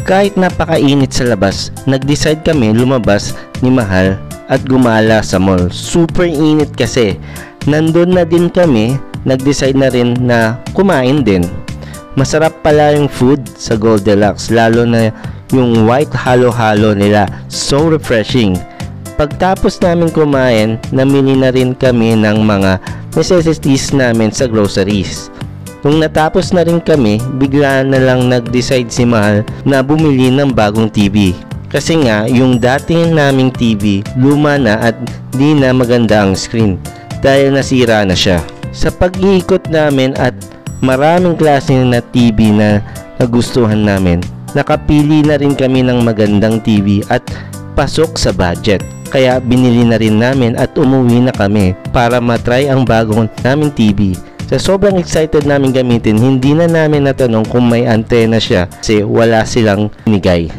Kahit napakainit sa labas, nag-decide kami lumabas ni Mahal at gumala sa mall. Super init kasi. Nandun na din kami, nag-decide na rin na kumain din. Masarap pala yung food sa Goldilocks, lalo na yung white halo-halo nila. So refreshing. Pagtapos namin kumain, namili na rin kami ng mga necessities namin sa groceries. Nung natapos na rin kami, bigla na lang nag-decide si Mahal na bumili ng bagong TV. Kasi nga, yung dating naming TV, luma na at di na maganda ang screen dahil nasira na siya. Sa pag-iikot namin at maraming klase na TV na nagustuhan namin, nakapili na rin kami ng magandang TV at pasok sa budget. Kaya binili na rin namin at umuwi na kami para matry ang bagong naming TV. Sa sobrang excited namin gamitin, hindi na namin natanong kung may antena siya kasi wala silang binigay.